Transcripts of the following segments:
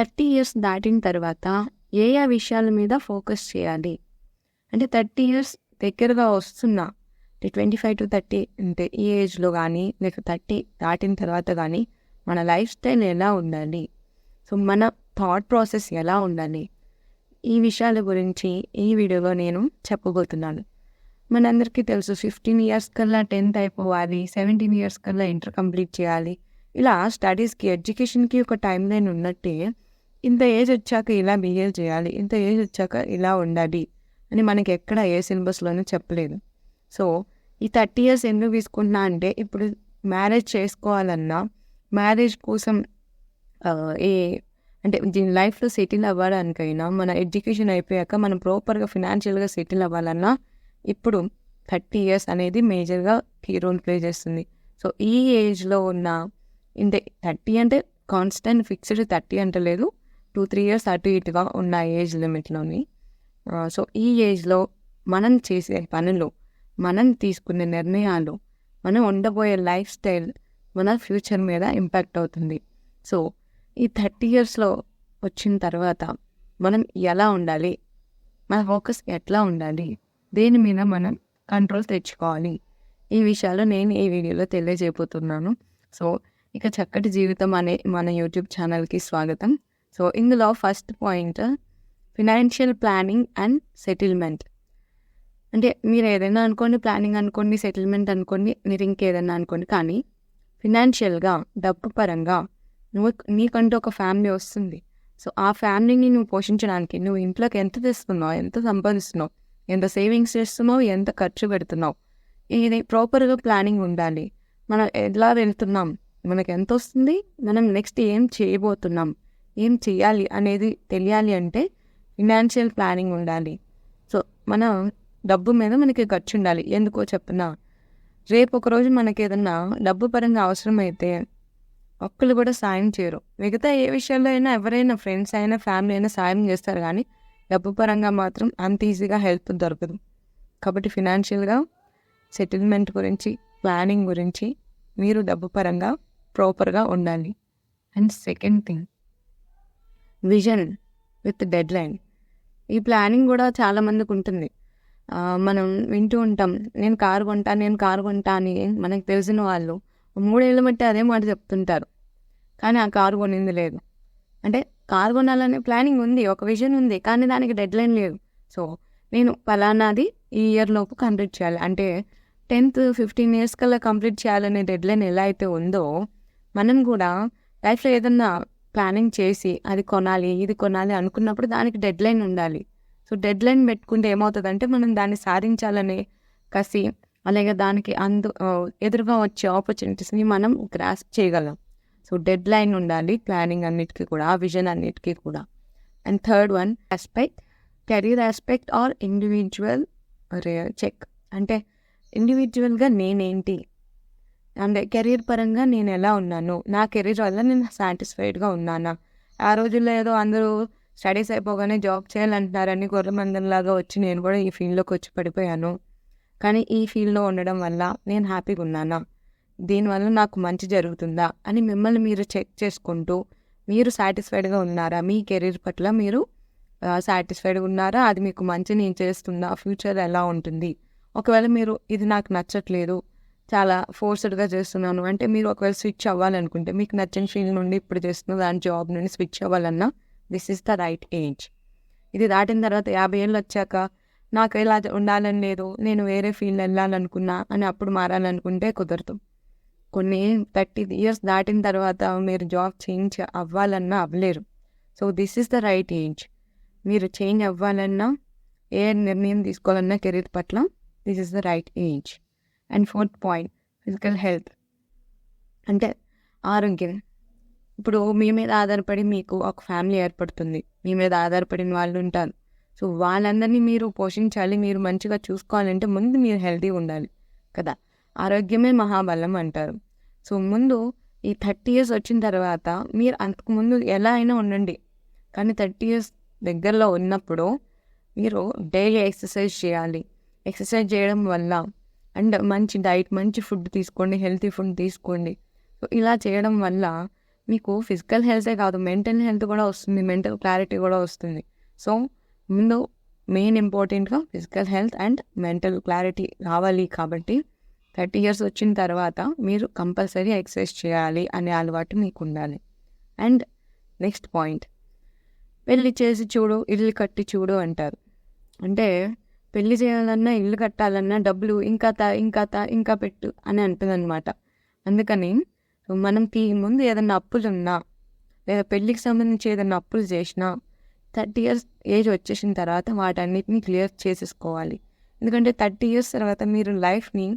30 years దాటిన తర్వాత ఏ విషయాల మీద ఫోకస్ చేయాలి అంటే 30 ఇయర్స్ దగ్గరగా వస్తున్నా 25-30 అంటే ఈ ఏజ్లో కానీ లేక 30 దాటిన తర్వాత కానీ మన లైఫ్ స్టైల్ ఎలా ఉండాలి, సో మన థాట్ ప్రాసెస్ ఎలా ఉండాలి, ఈ విషయాల గురించి ఈ వీడియోలో నేను చెప్పబోతున్నాను. మనందరికీ తెలుసు 15 ఇయర్స్ కల్లా 10th అయిపోవాలి, 17 ఇయర్స్ కల్లా ఇంటర్ కంప్లీట్ చేయాలి. ఇలా స్టడీస్కి ఎడ్యుకేషన్కి ఒక టైం లైన్ ఉన్నట్టే ఇంత ఏజ్ వచ్చాక ఇలా బిహేవ్ చేయాలి, ఇంత ఏజ్ వచ్చాక ఇలా ఉండాలి అని మనకి ఎక్కడ ఏ సిలబస్లోనూ చెప్పలేదు. సో ఈ 30 ఇయర్స్ ఎందుకు తీసుకుంటున్నా అంటే ఇప్పుడు మ్యారేజ్ చేసుకోవాలన్నా మ్యారేజ్ కోసం అంటే దీని లైఫ్లో సెటిల్ అవ్వడానికైనా మన ఎడ్యుకేషన్ అయిపోయాక మనం ప్రాపర్గా ఫినాన్షియల్గా సెటిల్ అవ్వాలన్నా ఇప్పుడు 30 ఇయర్స్ అనేది మేజర్గా కీ రోల్ ప్లే చేస్తుంది. సో ఈ ఏజ్లో ఉన్న ఇంతే 30 అంటే కాన్స్టెంట్ ఫిక్స్డ్ 30 అంటే లేదు, 2-3 ఇయర్స్ అటు ఇటుగా ఉన్న ఏజ్ లిమిట్లోని. సో ఈ ఏజ్లో మనం చేసే పనులు, మనం తీసుకునే నిర్ణయాలు, మనం ఉండబోయే లైఫ్ స్టైల్ మన ఫ్యూచర్ మీద ఇంపాక్ట్ అవుతుంది. సో ఈ 30 ఇయర్స్లో వచ్చిన తర్వాత మనం ఎలా ఉండాలి, మన ఫోకస్ ఎట్లా ఉండాలి, దేని మీద మనం కంట్రోల్ తెచ్చుకోవాలి, ఈ విషయాలు నేను ఈ వీడియోలో తెలియజేయబోతున్నాను. సో ఇక చక్కటి జీవితం అనే మన యూట్యూబ్ ఛానల్కి స్వాగతం. సో ఇందులో first point financial planning and settlement. అంటే మీరు ఏదైనా అనుకోండి, ప్లానింగ్ అనుకోండి, సెటిల్మెంట్ అనుకోండి, మీరు ఇంకేదైనా అనుకోండి, కానీ ఫినాన్షియల్గా డబ్బు పరంగా నీకంటూ ఒక ఫ్యామిలీ వస్తుంది. సో ఆ ఫ్యామిలీని నువ్వు పోషించడానికి నువ్వు ఇంట్లోకి ఎంత తెస్తున్నావు, ఎంత సంపాదిస్తున్నావు, ఎంత సేవింగ్స్ చేస్తున్నావు, ఎంత ఖర్చు పెడుతున్నావు, ఇది ప్రాపర్గా ప్లానింగ్ ఉండాలి. మనం ఎలా వెళ్తున్నాం, మనకు ఎంత వస్తుంది, మనం నెక్స్ట్ ఏం చేయబోతున్నాం, ఏం చేయాలి అనేది తెలియాలి అంటే ఫినాన్షియల్ ప్లానింగ్ ఉండాలి. సో మన డబ్బు మీద మనకి ఖర్చు ఉండాలి. ఎందుకో చెప్తున్నా, రేపు ఒకరోజు మనకి ఏదన్నా డబ్బు పరంగా అవసరమైతే ఒక్కరు కూడా సాయం చేయరు. మిగతా ఏ విషయాల్లో అయినా ఎవరైనా ఫ్రెండ్స్ అయినా ఫ్యామిలీ అయినా సాయం చేస్తారు, కానీ డబ్బు పరంగా మాత్రం అంత ఈజీగా హెల్ప్ దొరకదు. కాబట్టి ఫినాన్షియల్గా సెటిల్మెంట్ గురించి, ప్లానింగ్ గురించి మీరు డబ్బు పరంగా ప్రాపర్గా ఉండాలి. And second thing, vision with dead line. ఈ ప్లానింగ్ కూడా చాలామందికి ఉంటుంది. మనం వింటూ ఉంటాం, నేను కారు కొంటా అని మనకు తెలిసిన వాళ్ళు 3 ఏళ్ళ బట్టి అదే మాట చెప్తుంటారు, కానీ ఆ కారు కొనింది లేదు. అంటే కారు కొనాలనే ప్లానింగ్ ఉంది, ఒక విజన్ ఉంది, కానీ దానికి డెడ్ లైన్ లేదు. సో నేను పలానాది ఈ ఇయర్ లోపు కంప్లీట్ చేయాలి అంటే 10th 15 ఇయర్స్ కల్లా కంప్లీట్ చేయాలనే డెడ్ లైన్ ఎలా అయితే ఉందో, మనం కూడా లైఫ్లో ఏదన్నా ప్లానింగ్ చేసి అది కొనాలి, ఇది కొనాలి అనుకున్నప్పుడు దానికి డెడ్ లైన్ ఉండాలి. సో డెడ్ లైన్ పెట్టుకుంటే ఏమవుతుందంటే మనం దాన్ని సాధించాలనే కసి, అలాగే దానికి ఎదురుగా వచ్చే ఆపర్చునిటీస్ని మనం గ్రాస్ప్ చేయగలం. సో డెడ్ లైన్ ఉండాలి ప్లానింగ్ అన్నిటికీ కూడా, విజన్ అన్నిటికీ కూడా. And third one aspect, career aspect or individual check. అంటే ఇండివిజువల్గా నేనేంటి, అంటే కెరీర్ పరంగా నేను ఎలా ఉన్నాను, నా కెరీర్ వల్ల నేను సాటిస్ఫైడ్గా ఉన్నానా. ఆ రోజుల్లో ఏదో అందరూ స్టడీస్ అయిపోగానే జాబ్ చేయాలంటున్నారని గొర్రెమందరిలాగా వచ్చి నేను కూడా ఈ ఫీల్డ్లోకి వచ్చి పడిపోయాను, కానీ ఈ ఫీల్డ్లో ఉండడం వల్ల నేను హ్యాపీగా ఉన్నానా, దీనివల్ల నాకు మంచి జరుగుతుందా అని మిమ్మల్ని మీరు చెక్ చేసుకుంటూ మీరు సాటిస్ఫైడ్గా ఉన్నారా, మీ కెరీర్ పట్ల మీరు సాటిస్ఫైడ్గా ఉన్నారా, అది మీకు మంచిని చేస్తుందా, ఫ్యూచర్ ఎలా ఉంటుంది. ఒకవేళ మీరు ఇది నాకు నచ్చట్లేదు, చాలా ఫోర్స్డ్గా చేస్తున్నాను అంటే మీరు ఒకవేళ స్విచ్ అవ్వాలనుకుంటే, మీకు నచ్చని ఫీల్డ్ నుండి ఇప్పుడు చేస్తున్న దాని జాబ్ నుండి స్విచ్ అవ్వాలన్నా this is the right age. ఇది దాటిన తర్వాత 50 ఏళ్ళు వచ్చాక నాకు ఇలా ఉండాలని లేదు, నేను వేరే ఫీల్డ్ వెళ్ళాలనుకున్నా అని అప్పుడు మారాలనుకుంటే కుదరదు. కొన్ని 30 ఇయర్స్ దాటిన తర్వాత మీరు జాబ్ చేంజ్ అవ్వాలన్నా అవ్వలేరు. So this is the right age. మీరు చేంజ్ అవ్వాలన్నా, ఏ నిర్ణయం తీసుకోవాలన్నా కెరీర్ పట్ల this is the right age. And fourth point, physical health. అంటే ఆరోగ్యం. ఇప్పుడు మీ మీద ఆధారపడి మీకు ఒక ఫ్యామిలీ ఏర్పడుతుంది, మీ మీద ఆధారపడిన వాళ్ళు ఉంటారు. సో వాళ్ళందరినీ మీరు పోషించాలి, మీరు మంచిగా చూసుకోవాలంటే ముందు మీరు హెల్తీగా ఉండాలి కదా. ఆరోగ్యమే మహాబలం అంటారు. సో ముందు ఈ 30 ఇయర్స్ వచ్చిన తర్వాత మీరు అంతకుముందు ఎలా అయినా ఉండండి, కానీ 30 ఇయర్స్ దగ్గరలో ఉన్నప్పుడు మీరు డైలీ ఎక్సర్సైజ్ చేయాలి. ఎక్సర్సైజ్ చేయడం వల్ల అండ్ మంచి డైట్, మంచి ఫుడ్ తీసుకోండి, హెల్తీ ఫుడ్ తీసుకోండి. సో ఇలా చేయడం వల్ల మీకు ఫిజికల్ హెల్తే కాదు, మెంటల్ హెల్త్ కూడా వస్తుంది, మెంటల్ క్లారిటీ కూడా వస్తుంది. సో ముందు మెయిన్ ఇంపార్టెంట్గా physical health and mental clarity రావాలి. కాబట్టి 30 years వచ్చిన తర్వాత మీరు కంపల్సరీ ఎక్సర్సైజ్ చేయాలి అనే అలవాటు మీకు ఉండాలి. అండ్ నెక్స్ట్ పాయింట్, పెళ్ళి చేసి చూడు ఇల్లు కట్టి చూడు అంటారు. అంటే పెళ్లి చేయాలన్నా ఇల్లు కట్టాలన్నా డబ్బులు ఇంకా పెట్టు అని అంటుందన్నమాట. అందుకని మనకి ముందు ఏదన్నా అప్పులు ఉన్నా లేదా పెళ్ళికి సంబంధించి ఏదన్నా అప్పులు చేసినా 30 years ఏజ్ వచ్చేసిన తర్వాత వాటన్నిటిని క్లియర్ చేసేసుకోవాలి. ఎందుకంటే 30 years తర్వాత మీరు లైఫ్ని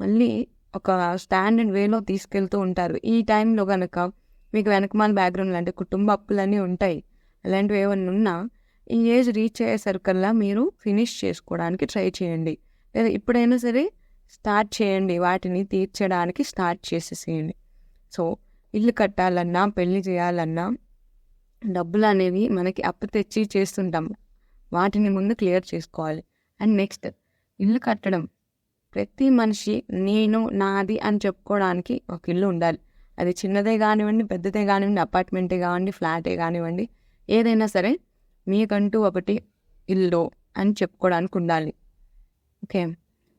మళ్ళీ ఒక స్టాండర్డ్ వేలో తీసుకెళ్తూ ఉంటారు. ఈ టైంలో కనుక మీకు వెనకమాల బ్యాక్గ్రౌండ్ అంటే కుటుంబ అప్పులన్నీ ఉంటాయి. అలాంటివి ఏమన్నా ఉన్నా ఈ ఏజ్ రీచ్ అయ్యేసరికల్లా మీరు ఫినిష్ చేసుకోవడానికి ట్రై చేయండి. లేదా ఇప్పుడైనా సరే స్టార్ట్ చేయండి, వాటిని తీర్చడానికి స్టార్ట్ చేసేసేయండి. సో ఇల్లు కట్టాలన్నా పెళ్లి చేయాలన్నా డబ్బులు అనేవి మనకి అప్పు తెచ్చి చేస్తుంటాం, వాటిని ముందు క్లియర్ చేసుకోవాలి. అండ్ నెక్స్ట్, ఇల్లు కట్టడం, ప్రతి మనిషి నేను నాది అని చెప్పుకోవడానికి ఒక ఇల్లు ఉండాలి. అది చిన్నదే కానివ్వండి, పెద్దదే కానివ్వండి, అపార్ట్మెంటే కానివ్వండి, ఫ్లాటే కానివ్వండి, ఏదైనా సరే మీకంటూ ఒకటి ఇల్లు అని చెప్పుకోవడానికి ఉండాలి. ఓకే,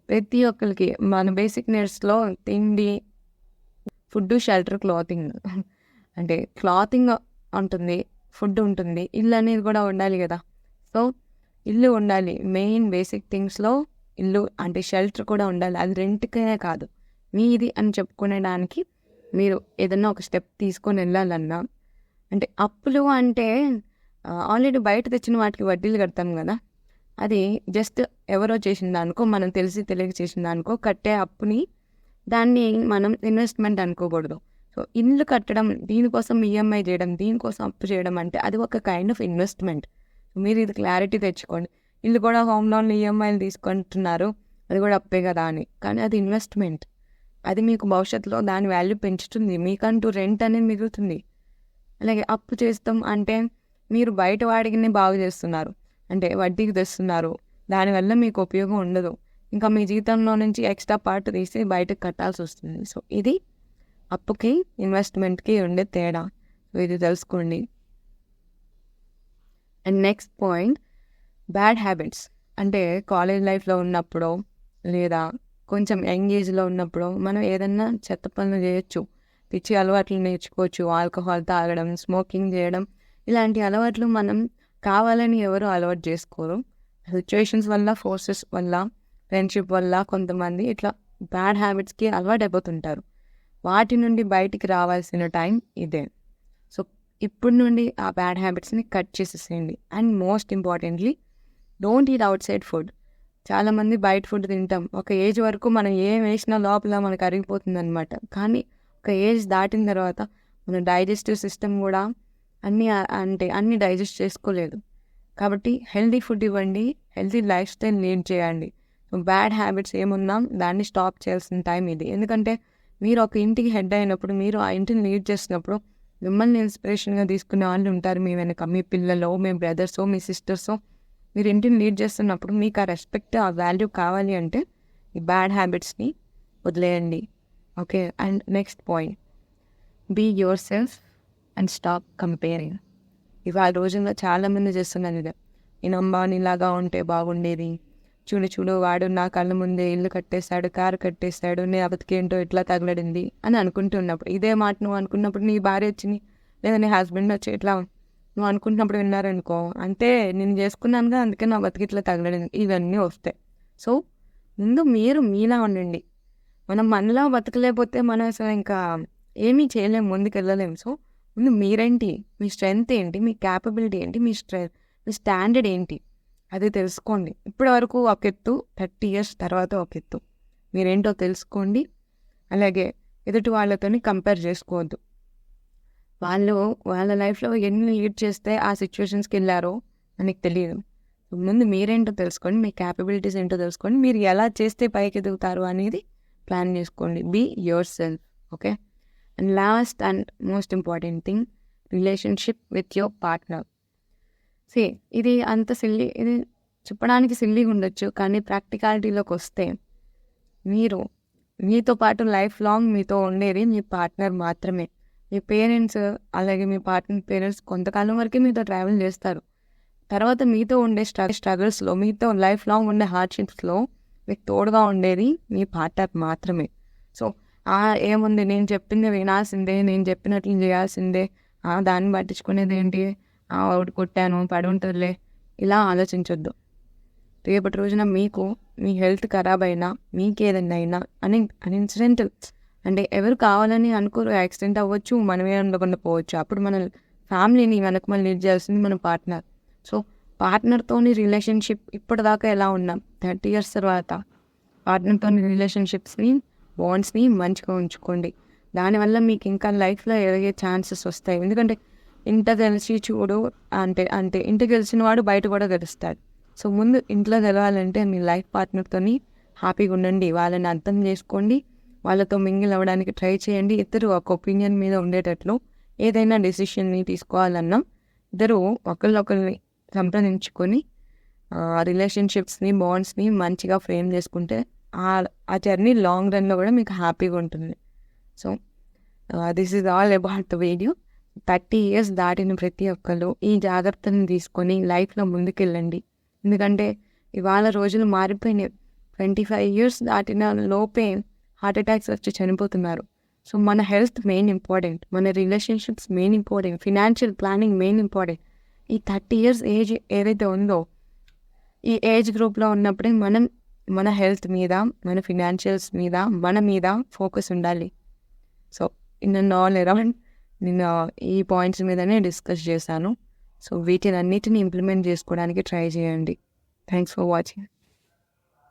ప్రతి ఒక్కరికి మన బేసిక్ నీడ్స్లో తిండి, ఫుడ్, షెల్టర్, క్లాతింగ్, అంటే క్లాతింగ్ ఉంటుంది, ఫుడ్ ఉంటుంది, ఇల్లు అనేది కూడా ఉండాలి కదా. సో ఇల్లు ఉండాలి, మెయిన్ బేసిక్ థింగ్స్లో ఇల్లు అంటే షెల్టర్ కూడా ఉండాలి. అది రెంట్కే కాదు, మీది అని చెప్పుకునేడానికి మీరు ఏదన్నా ఒక స్టెప్ తీసుకొని వెళ్ళాలన్నా. అంటే అప్పులు అంటే ఆల్రెడీ బయట తెచ్చిన వాటికి వడ్డీలు కడతాం కదా, అది జస్ట్ ఎవరో చేసిన దానికో, మనం తెలిసి తెలియక చేసిన దానికో కట్టే అప్పుని దాన్ని మనం ఇన్వెస్ట్మెంట్ అనుకోకూడదు. సో ఇల్లు కట్టడం, దీనికోసం ఈఎంఐ చేయడం, దీనికోసం అప్పు చేయడం అంటే అది ఒక కైండ్ ఆఫ్ ఇన్వెస్ట్మెంట్. మీరు ఇది క్లారిటీ తెచ్చుకోండి. ఇల్లు కూడా హోమ్ లోన్ ఈఎంఐలు తీసుకుంటున్నారు, అది కూడా అప్పే కదా అని. కానీ అది ఇన్వెస్ట్మెంట్, అది మీకు భవిష్యత్తులో దాని వాల్యూ పెంచుతుంది, మీకంటూ రెంట్ అనేది మిగులుతుంది. అలాగే అప్పు చేస్తాం అంటే మీరు బయట వాడిని బాగు చేస్తున్నారు, అంటే వడ్డీకి తెస్తున్నారు, దానివల్ల మీకు ఉపయోగం ఉండదు. ఇంకా మీ జీతంలో నుంచి ఎక్స్ట్రా పార్ట్ తీసి బయటకు కట్టాల్సి వస్తుంది. సో ఇది అప్పుకి ఇన్వెస్ట్మెంట్కి ఉండే తేడా. సో ఇది తెలుసుకోండి. And next point, bad habits. అంటే కాలేజ్ లైఫ్లో ఉన్నప్పుడు లేదా కొంచెం యంగ్ ఏజ్లో ఉన్నప్పుడు మనం ఏదన్నా చెత్త పనులు చేయొచ్చు, పిచ్చి అలవాట్లు నేర్చుకోవచ్చు. ఆల్కహాల్ తాగడం, స్మోకింగ్ చేయడం, ఇలాంటి అలవాట్లు మనం కావాలని ఎవరు అలవాటు చేసుకోరు. సిచ్యువేషన్స్ వల్ల, ఫోర్సెస్ వల్ల, ఫ్రెండ్షిప్ వల్ల కొంతమంది ఇట్లా బ్యాడ్ హ్యాబిట్స్కి అలవాటు అయిపోతుంటారు. వాటి నుండి బయటికి రావాల్సిన టైం ఇదే. సో ఇప్పుడు నుండి ఆ బ్యాడ్ హ్యాబిట్స్ని కట్ చేసేసేయండి. And most importantly, don't eat out side food. చాలామంది బయట ఫుడ్ తింటాం, ఒక ఏజ్ వరకు మనం ఏం వేసినా లోపల మనకు అరిగిపోతుంది అనమాట. కానీ ఒక ఏజ్ దాటిన తర్వాత మన డైజెస్టివ్ సిస్టమ్ కూడా అన్ని డైజెస్ట్ చేసుకోలేదు. కాబట్టి హెల్దీ ఫుడ్ ఇవ్వండి, హెల్దీ లైఫ్ స్టైల్ లీడ్ చేయండి. బ్యాడ్ హ్యాబిట్స్ ఏమున్నా దాన్ని స్టాప్ చేయాల్సిన టైం ఇది. ఎందుకంటే మీరు ఒక ఇంటికి హెడ్ అయినప్పుడు, మీరు ఆ ఇంటిని లీడ్ చేసినప్పుడు మిమ్మల్ని ఇన్స్పిరేషన్గా తీసుకునే వాళ్ళు ఉంటారు మీ వెనక. మీ పిల్లలు, మీ బ్రదర్సో, మీ సిస్టర్సో, మీరు ఇంటిని లీడ్ చేస్తున్నప్పుడు మీకు ఆ రెస్పెక్ట్, ఆ వాల్యూ కావాలి అంటే ఈ బ్యాడ్ హ్యాబిట్స్ని వదిలేయండి. Okay, and next point, be yourself and stop comparing. ఇవాళ రోజుల్లో చాలామంది చేస్తున్నారు ఇదే. నేను అంబానీలాగా ఉంటే బాగుండేది, చూడు వాడు నా కళ్ళ ముందే ఇల్లు కట్టేశాడు, కారు కట్టేశాడు, నీ అబతికేంటో ఇట్లా తగలడింది అని అనుకుంటున్నప్పుడు, ఇదే మాట నువ్వు అనుకున్నప్పుడు నీ భార్య వచ్చింది లేదా నీ హస్బెండ్ వచ్చి ఇట్లా నువ్వు అనుకుంటున్నప్పుడు విన్నారనుకో, అంటే నేను చేసుకున్నానుగా అందుకే నా బతికి ఇట్లా తగలడింది, ఇవన్నీ వస్తాయి. సో ముందు మీరు మీలా ఉండండి. మనం మనలా బతకలేకపోతే మనం అసలు ఇంకా ఏమీ చేయలేము, ముందుకు వెళ్ళలేము. సో ముందు మీరేంటి, మీ స్ట్రెంగ్త్ ఏంటి, మీ క్యాపబిలిటీ ఏంటి, మీ స్టాండర్డ్ ఏంటి, అది తెలుసుకోండి. ఇప్పటి వరకు ఒక ఎత్తు, 30 years తర్వాత ఒక ఎత్తు. మీరేంటో తెలుసుకోండి. అలాగే ఎదుటి వాళ్ళతో కంపేర్ చేసుకోవద్దు. వాళ్ళ లైఫ్లో ఎన్ని లీడ్ చేస్తే ఆ సిచ్యువేషన్స్కి వెళ్ళారో మనకు తెలియదు. ముందు మీరేంటో తెలుసుకోండి, మీ క్యాపబిలిటీస్ ఏంటో తెలుసుకోండి, మీరు ఎలా చేస్తే పైకి ఎదుగుతారు అనేది ప్లాన్ చేసుకోండి. Be yourself. Okay, and last and most important thing, relationship with your partner. ఇది అంత సిల్లీ, ఇది చెప్పడానికి సిల్లీగా ఉండొచ్చు, కానీ ప్రాక్టికాలిటీలోకి వస్తే మీతో పాటు లైఫ్ లాంగ్ మీతో ఉండేది మీ పార్ట్నర్ మాత్రమే. మీ పేరెంట్స్ అలాగే మీ పార్ట్నర్ పేరెంట్స్ కొంతకాలం వరకే మీతో ట్రావెల్ చేస్తారు. తర్వాత మీతో ఉండే స్ట్రగుల్స్లో, మీతో లైఫ్ లాంగ్ ఉండే హార్డ్షిప్స్లో మీకు తోడుగా ఉండేది మీ పార్ట్నర్ మాత్రమే. సో ఏముంది, నేను చెప్పింది వినాల్సిందే, నేను చెప్పినట్లు చేయాల్సిందే, దాన్ని పట్టించుకునేది ఏంటి, ఒకటి కొట్టాను పడి ఉంటుందిలే, ఇలా ఆలోచించొద్దు. రేపటి రోజున మీకు మీ హెల్త్ ఖరాబ్ అయినా, మీకేదైనా అయినా అన్ఇన్సిడెంటల్ అంటే ఎవరు కావాలని అనుకోరు, యాక్సిడెంట్ అవ్వచ్చు, మనమే ఉండకుండా పోవచ్చు. అప్పుడు మన ఫ్యామిలీని వెనక మళ్ళీ లీడ్ చేయాల్సింది మన పార్ట్నర్. సో పార్ట్నర్తోని రిలేషన్షిప్ ఇప్పటిదాకా ఎలా ఉన్నాం, 30 years తర్వాత పార్ట్నర్తోని రిలేషన్షిప్స్ని, బాండ్స్ని మంచిగా ఉంచుకోండి. దానివల్ల మీకు ఇంకా లైఫ్లో ఎదిగే ఛాన్సెస్ వస్తాయి. ఎందుకంటే ఇంట తెలిసి చూడు అంటే ఇంట గెలిచిన వాడు బయట కూడా గెలుస్తాడు. సో ముందు ఇంట్లో గెలవాలంటే మీ లైఫ్ పార్ట్నర్తోని హ్యాపీగా ఉండండి, వాళ్ళని అర్థం చేసుకోండి, వాళ్ళతో మింగిల్ అవ్వడానికి ట్రై చేయండి. ఇద్దరు ఒక ఒపీనియన్ మీద ఉండేటట్లు ఏదైనా డెసిషన్ని తీసుకోవాలన్నా ఇద్దరు ఒకరినొకరిని సంప్రదించుకొని రిలేషన్షిప్స్ని, బాండ్స్ని మంచిగా ఫ్రేమ్ చేసుకుంటే ఆ జర్నీ లాంగ్ రన్లో కూడా మీకు హ్యాపీగా ఉంటుంది. So this is all about the video. 30 years దాటిన ప్రతి ఒక్కరు ఈ జాగ్రత్తలను తీసుకొని లైఫ్లో ముందుకెళ్ళండి. ఎందుకంటే ఇవాళ రోజులు మారిపోయినాయి. 25 years దాటిన లోపే హార్ట్ అటాక్స్ వచ్చి చనిపోతున్నారు. సో మన హెల్త్ మెయిన్ ఇంపార్టెంట్, మన relationships main important, financial planning main important. ఈ 30 years ఏజ్ ఏదైతే ఉందో ఈ ఏజ్ గ్రూప్లో ఉన్నప్పుడే మన హెల్త్ మీద, మన ఫినాన్షియల్స్ మీద, మన మీద ఫోకస్ ఉండాలి. సో ఇన్ ఆల్ అరౌండ్ నేను ఈ పాయింట్స్ మీదనే డిస్కస్ చేశాను. సో వీటిని అన్నిటిని ఇంప్లిమెంట్ చేసుకోవడానికి ట్రై చేయండి. Thanks for watching.